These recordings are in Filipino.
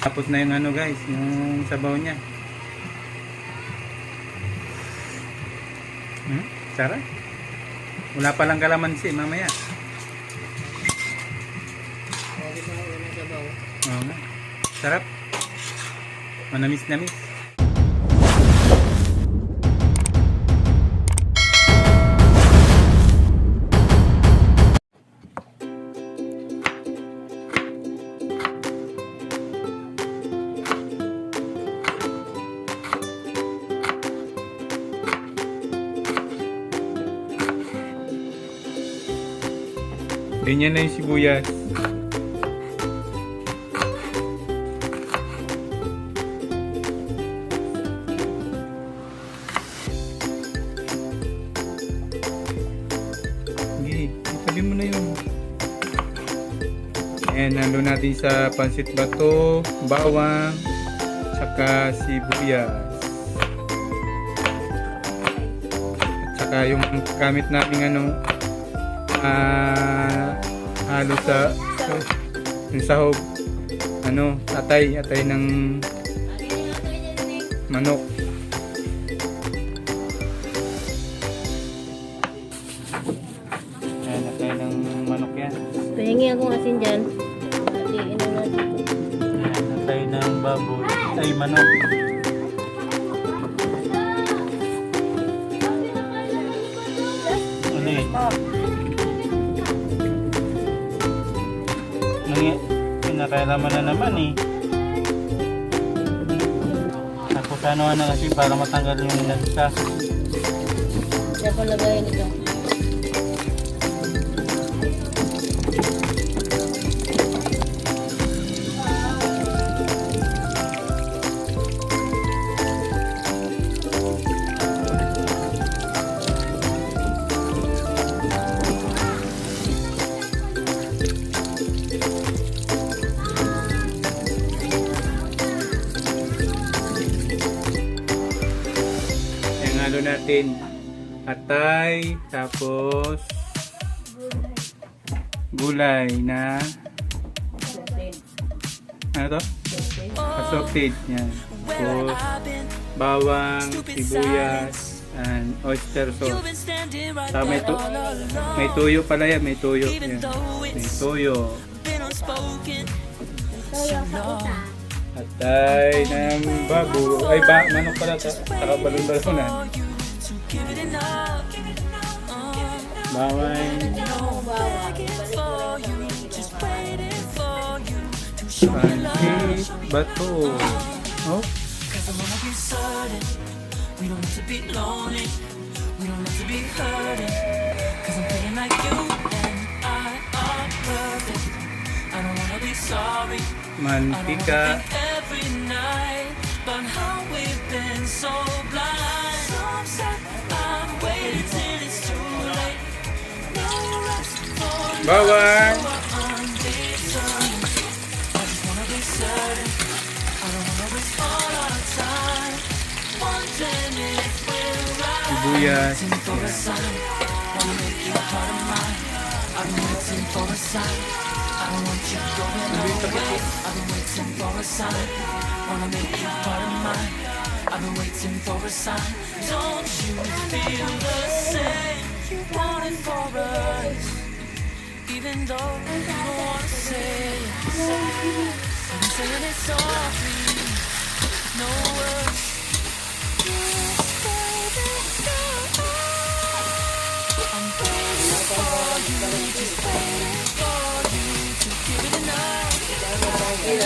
Tapos na yung ano guys, yung sabaw niya. Sarap. Wala palang kalamansi mamaya. Oo nga. Sarap. Manamis-namis. Ganyan na yung sibuyas. Okay, itabi mo na yun. Ayan, nandun natin sa pansit bato, bawang, saka sibuyas. At saka yung gamit natin ano, halo sa yung sahog, ano, atay ng manok. Ayan, atay ng manok yan. Pahingi akong asin dyan. Atiin na natin. Ayan, atay ng baboy, ay manok. Ano eh? Pinakairaman na naman eh. Tapos ano na kasi para matanggal yung nagsa. Siya ko lagayin ito. Halo natin atay, tapos gulay na ano to? Assorted. Yan. Tapos bawang, sibuyas, and oyster sauce. Saka may tuyo pala yan, may tuyo. Yan. May tuyo. Atay ng baboy. Ay, manok pala. Saka balon-balonan. Bawang. Pansit bato. Oh. Mantika. Bawang. Sibuyas. I've been waiting for a sign. Don't you feel the same? Wanting for us, even though you don't wanna say it. I'm saying it softly, no words. I'm waiting for you, just waiting for you to give it enough. You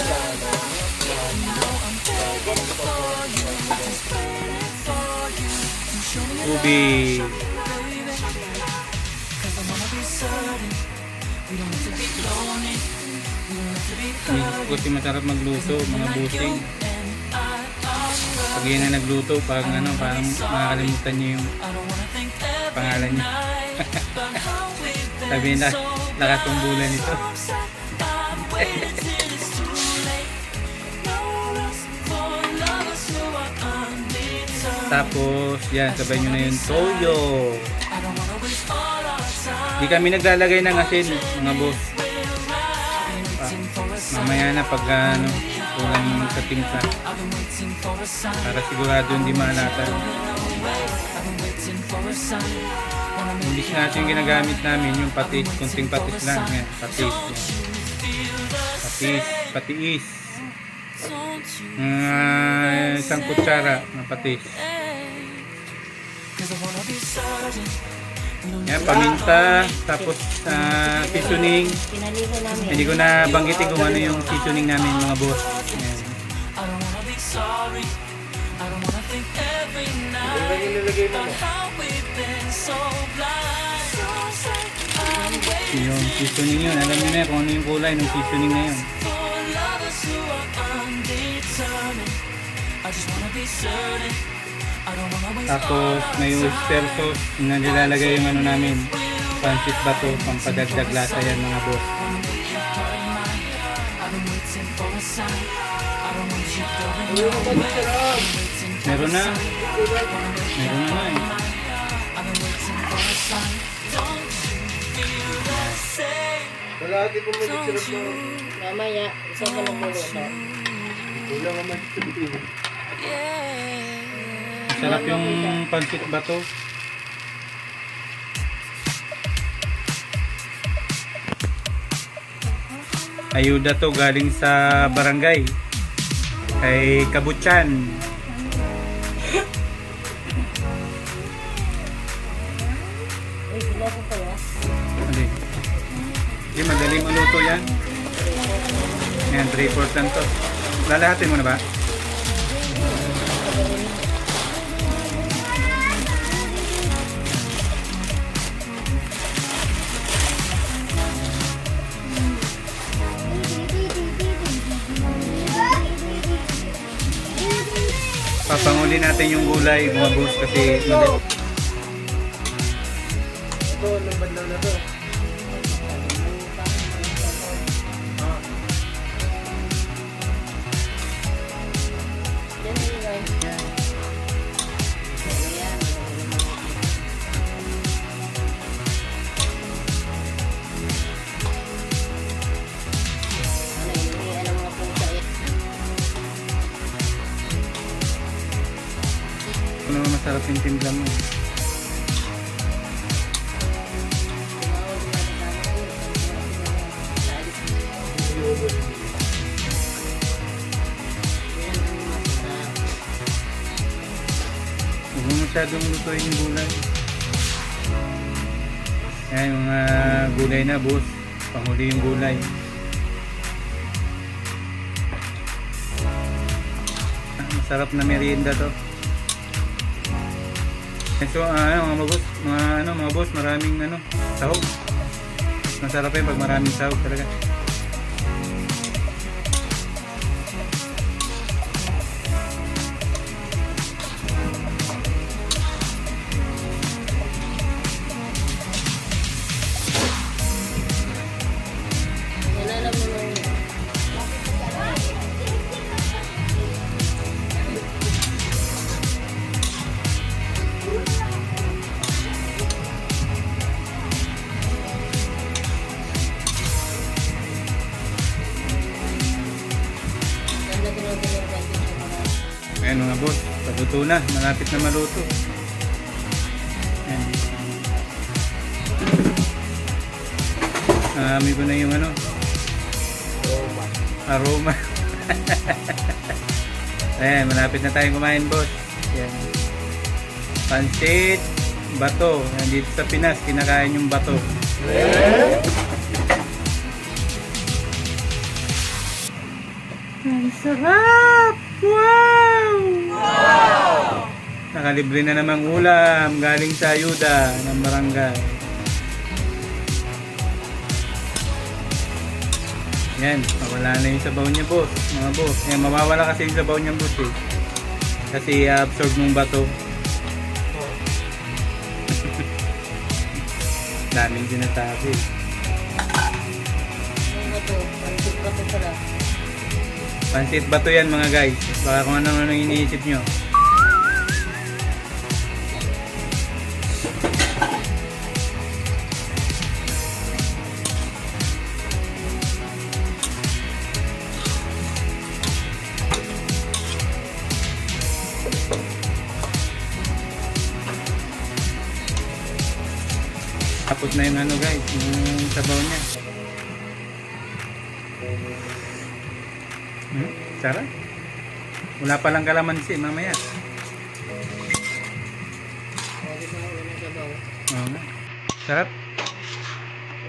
know I'm waiting for you, just waiting for you to show me your Ubi. love, baby. 'Cause I wanna be certain we don't have to be lonely, we don't have to be hurting. Kasi masarap magluto, mga busing. And I are Pag yan na nagluto, parang ano, parang makakalimutan niyo yung I don't wanna think every pangalan niya. night about how we've been Sabi na, so nakatumbulan ito. upset. I'm waiting till it's too late. No rest for lovers who are undetermined. Tapos, yan, sabay nyo na yung toyo. I don't wanna waste all our time. Di kami naglalagay ng asin, mga boss. We're right. Waiting for a sign. Mamaya na pag ano, kulang sa timpla. Para sigurado hindi malata. Imbis natin yung ginagamit namin, yung patis, kunting patis lang. Yan, patis. Yan. Patiis. Isang kutsara na patis. Yan, paminta, tapos seasoning. Pinaligo namin. Hindi ko na banggitin kung ano yung seasoning namin mga boss. Yan. Yung seasoning yun, alam niyo na kung ano yung kulay ng seasoning na yun. Tapos may oyster sauce na nilalagay yung ano namin, pancit bato, pampadagdag lasa yan mga boss. Meron na eh. Palagi ko mag-sirap na. Mamaya, isa ka nagluluto. Wala ka mag-sirap. Sarap yung pancit bato. Ayuda to galing sa barangay kay Kabutyan. Uy, sila ko kaya. Hindi, madaling maluto yan. Yan, 3/4 lang to. Lalahatin mo na ba? Papanguli natin yung gulay mga boss kasi madali. Ito, nambad lang na to. Yan, yan. Ayan. Ano, hindi alam mga pusa eh. Kung naman masarap yung timpla mo. Huwag mo masyadong lutuin yung gulay. Ayan, mga gulay na boss. Panghuli yung gulay. Masarap na merienda to. So, mga boss, maraming sahog. Masarap yun pag maraming sahog talaga. Yan alam mo nung ganda tinutulungan din siya mga Ayan mga boss, paluto na. Malapit na maluto. Ayan. Amoy ko na yung aroma. Ayan, malapit na tayong kumain boss. Ayan. Pancit bato. Nandito sa Pinas, kinakain yung bato. Ang sarap! Wow! Nakalibre na namang ulam galing sa ayuda ng barangay. Yan, mawala na yung sabaw niya boss, mga boss. Yan, mawawala kasi yung sabaw niya boss eh. Kasi absorb ng bato. Daming dinatabi. yung bato. Pansip bato pala. Pansit bato yan mga guys. Baka kung ano iniisip nyo. Tapos na yung ano guys, yung sabaw niya. Sarap. Wala palang kalamansi mamaya. Oo nga. Sarap.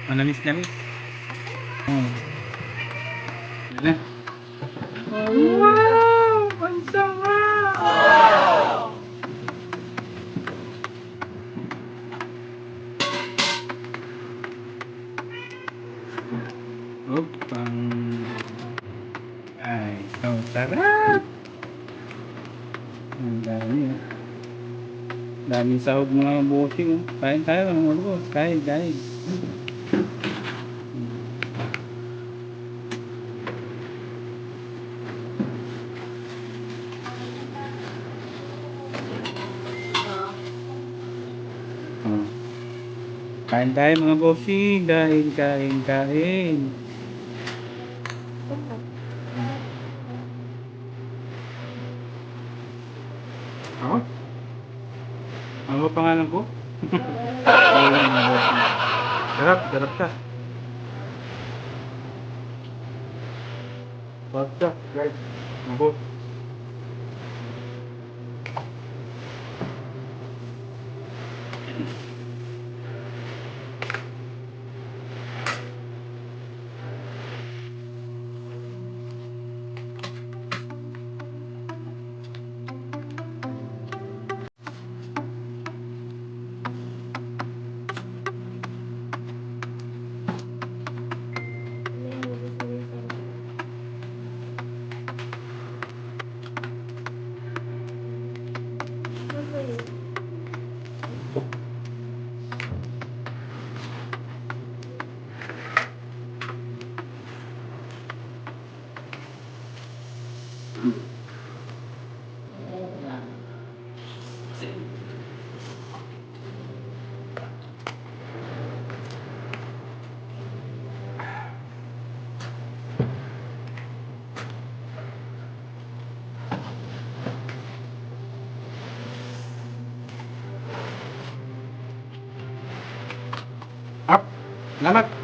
Manamis-namis. Yan na. Wow! Ang sarap! Upang ay, ang sarap! Ang dami oh. Daming sahog mga bossing oh. Kain tayo mga boss. Kain, kain. Oh. Kain tayo mga bossing. Kain, kain, kain. Ako? Ano ba pangalan ko? Sarap, sarap siya. Sarap siya, guys. Mabot. Up! Salamat!